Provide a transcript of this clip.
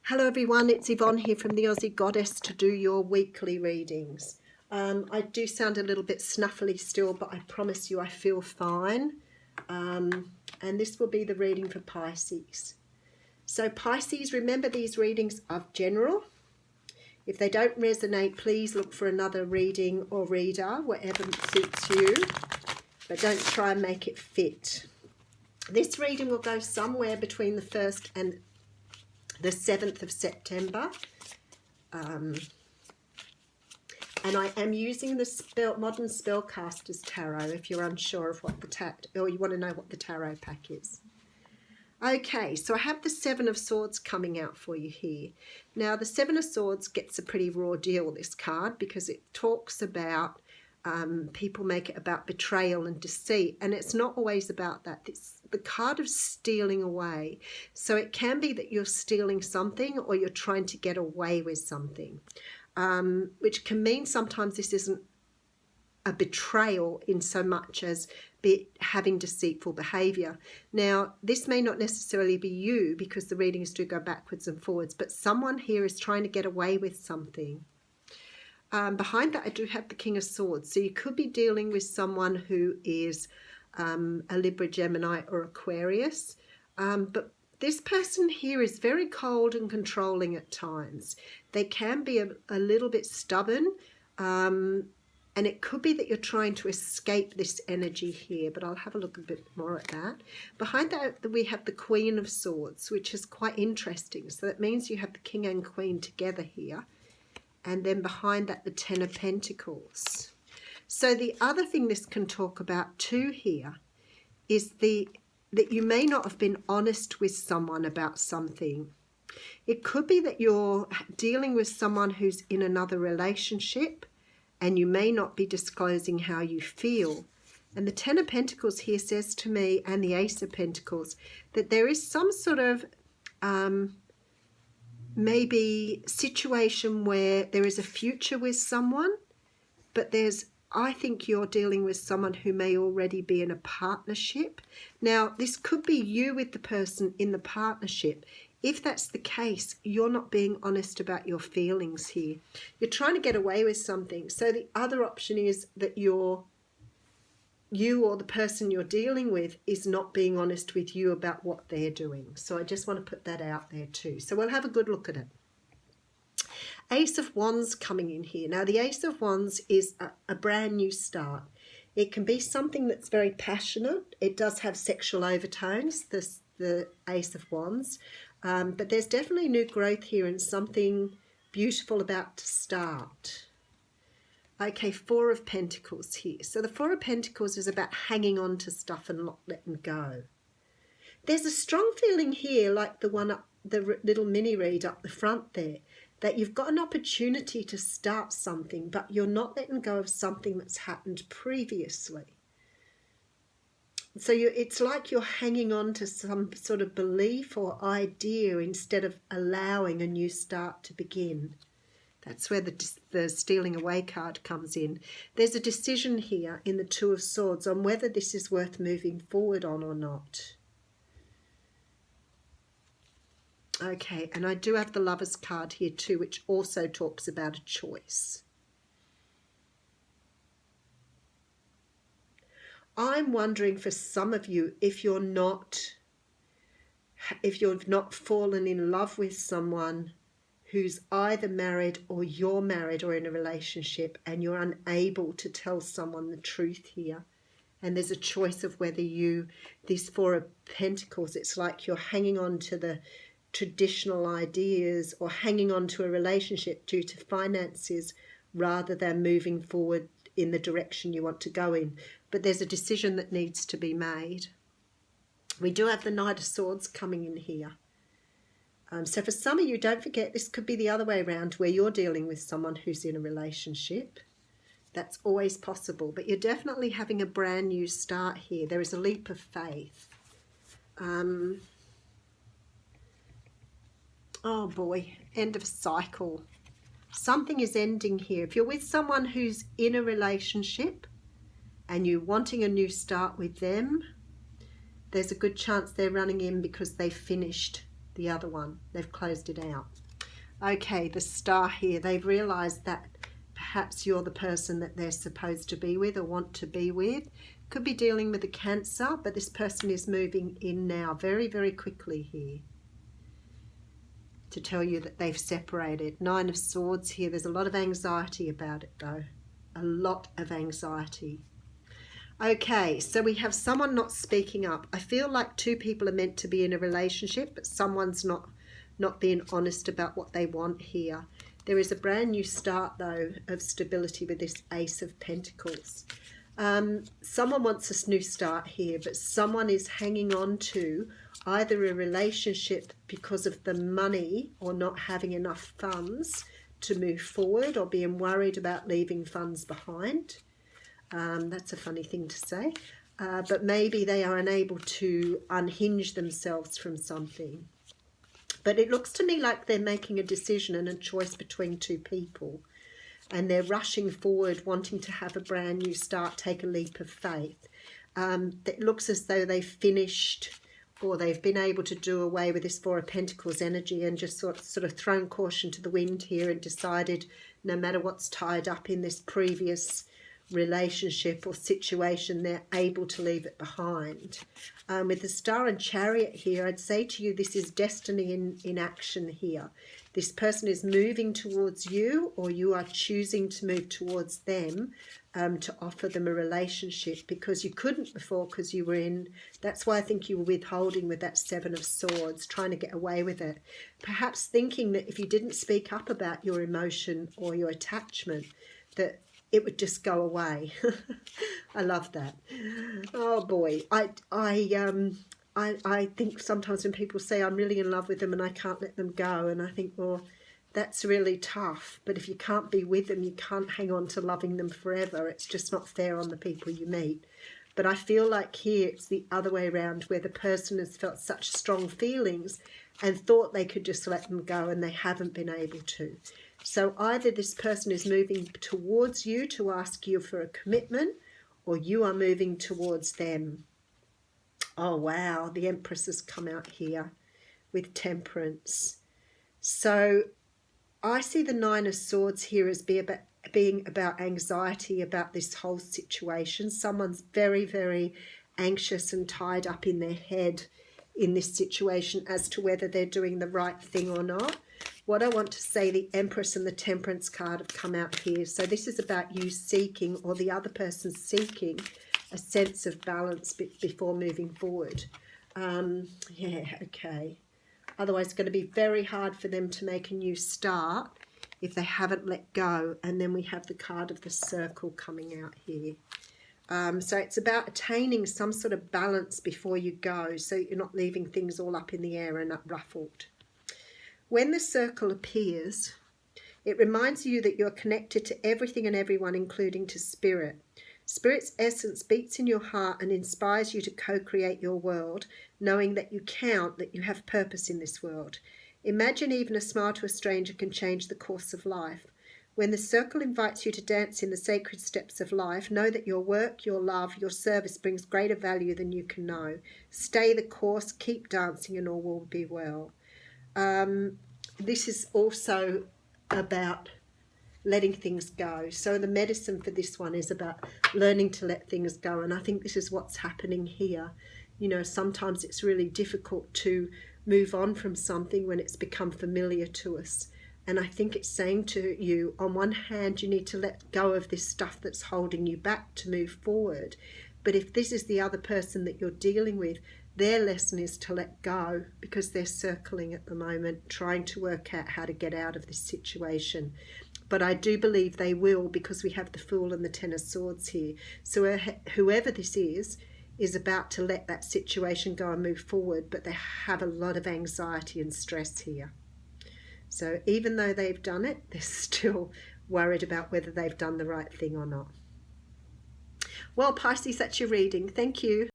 Hello everyone, it's Yvonne here from the Aussie Goddess to do your weekly readings. I do sound a little bit snuffly still, but I promise you I feel fine. And this will be the reading for Pisces. So Pisces, remember these readings are general. If they don't resonate, please look for another reading or reader, whatever suits you. But don't try and make it fit. This reading will go somewhere between the 1st and the 7th of September, and I am using the Modern Spellcasters Tarot if you're unsure of what or you want to know what the tarot pack is. Okay, so I have the Seven of Swords coming out for you here. Now, the Seven of Swords gets a pretty raw deal, this card, because it talks about people make it about betrayal and deceit, and it's not always about that. It's the card of stealing away. So it can be that you're stealing something or you're trying to get away with something, which can mean sometimes this isn't a betrayal in so much as having deceitful behavior. Now, this may not necessarily be you because the readings do go backwards and forwards, but someone here is trying to get away with something. Behind that, I do have the King of Swords. So you could be dealing with someone who is a Libra, Gemini, or Aquarius. But this person here is very cold and controlling at times. They can be a little bit stubborn. And it could be that you're trying to escape this energy here, but I'll have a look a bit more at that. Behind that, we have the Queen of Swords, which is quite interesting. So that means you have the King and Queen together here. And then behind that, the Ten of Pentacles. So the other thing this can talk about too here is that you may not have been honest with someone about something. It could be that you're dealing with someone who's in another relationship and you may not be disclosing how you feel. And the Ten of Pentacles here says to me, and the Ace of Pentacles, that there is some sort of maybe situation where there is a future with someone, but I think you're dealing with someone who may already be in a partnership. Now, this could be you with the person in the partnership. If that's the case, you're not being honest about your feelings here. You're trying to get away with something. So the other option is that you or the person you're dealing with is not being honest with you about what they're doing. So I just want to put that out there too. So we'll have a good look at it. Ace of Wands coming in here. Now the Ace of Wands is a brand new start. It can be something that's very passionate. It does have sexual overtones, the Ace of Wands. But there's definitely new growth here and something beautiful about to start. Okay, Four of Pentacles here. So the Four of Pentacles is about hanging on to stuff and not letting go. There's a strong feeling here, like the one up, the little mini read up the front there, that you've got an opportunity to start something, but you're not letting go of something that's happened previously. So it's like you're hanging on to some sort of belief or idea instead of allowing a new start to begin. That's where the stealing away card comes in. There's a decision here in the Two of Swords on whether this is worth moving forward on or not. Okay, and I do have the Lovers card here too, which also talks about a choice. I'm wondering for some of you, if you've not fallen in love with someone who's either married or you're married or in a relationship and you're unable to tell someone the truth here. And there's a choice of whether this Four of Pentacles, it's like you're hanging on to the traditional ideas or hanging on to a relationship due to finances rather than moving forward in the direction you want to go in. But there's a decision that needs to be made. We do have the Knight of Swords coming in here. So for some of you, don't forget, this could be the other way around where you're dealing with someone who's in a relationship. That's always possible, but you're definitely having a brand new start here. There is a leap of faith. Oh boy, end of cycle. Something is ending here. If you're with someone who's in a relationship and you're wanting a new start with them, there's a good chance they're running in because they finished the other one. They've closed it out. Okay, the Star here. They've realised that perhaps you're the person that they're supposed to be with or want to be with. Could be dealing with a Cancer, but this person is moving in now very, very quickly here to tell you that they've separated. 9 of Swords here. There's a lot of anxiety about it though. A lot of anxiety. Okay, so we have someone not speaking up. I feel like 2 people are meant to be in a relationship, but someone's not being honest about what they want here. There is a brand new start though of stability with this Ace of Pentacles. Someone wants a new start here, but someone is hanging on to either a relationship because of the money or not having enough funds to move forward, or being worried about leaving funds behind. That's a funny thing to say, but maybe they are unable to unhinge themselves from something. But it looks to me like they're making a decision and a choice between 2 people, and they're rushing forward, wanting to have a brand new start, take a leap of faith. It looks as though they've finished, or they've been able to do away with this 4 of Pentacles energy and just sort of thrown caution to the wind here and decided no matter what's tied up in this previous relationship or situation, they're able to leave it behind. With the Star and Chariot here, I'd say to you, this is destiny in action here. This person is moving towards you, or you are choosing to move towards them to offer them a relationship, because you couldn't before because you were in. That's why I think you were withholding with that 7 of Swords, trying to get away with it. Perhaps thinking that if you didn't speak up about your emotion or your attachment, that it would just go away. I love that. Oh boy, I think sometimes when people say I'm really in love with them and I can't let them go, and I think, well, that's really tough. But if you can't be with them, you can't hang on to loving them forever. It's just not fair on the people you meet. But I feel like here it's the other way around, where the person has felt such strong feelings and thought they could just let them go, and they haven't been able to. So either this person is moving towards you to ask you for a commitment, or you are moving towards them. Oh wow, the Empress has come out here with Temperance. So I see the 9 of Swords here as being about anxiety about this whole situation. Someone's very, very anxious and tied up in their head in this situation as to whether they're doing the right thing or not. What I want to say, the Empress and the Temperance card have come out here. So this is about you seeking, or the other person seeking, a sense of balance before moving forward. Yeah, okay. Otherwise, it's going to be very hard for them to make a new start if they haven't let go. And then we have the card of the Circle coming out here. So it's about attaining some sort of balance before you go, so you're not leaving things all up in the air and ruffled. When the Circle appears, it reminds you that you're connected to everything and everyone, including to Spirit. Spirit's essence beats in your heart and inspires you to co-create your world, knowing that you count, that you have purpose in this world. Imagine even a smile to a stranger can change the course of life. When the Circle invites you to dance in the sacred steps of life, know that your work, your love, your service brings greater value than you can know. Stay the course, keep dancing, and all will be well. This is also about letting things go. So the medicine for this one is about learning to let things go. And I think this is what's happening here. You know, sometimes it's really difficult to move on from something when it's become familiar to us. And I think it's saying to you, on one hand, you need to let go of this stuff that's holding you back to move forward. But if this is the other person that you're dealing with, their lesson is to let go, because they're circling at the moment, trying to work out how to get out of this situation. But I do believe they will, because we have the Fool and the 10 of Swords here. So whoever this is about to let that situation go and move forward, but they have a lot of anxiety and stress here. So even though they've done it, they're still worried about whether they've done the right thing or not. Well, Pisces, that's your reading. Thank you.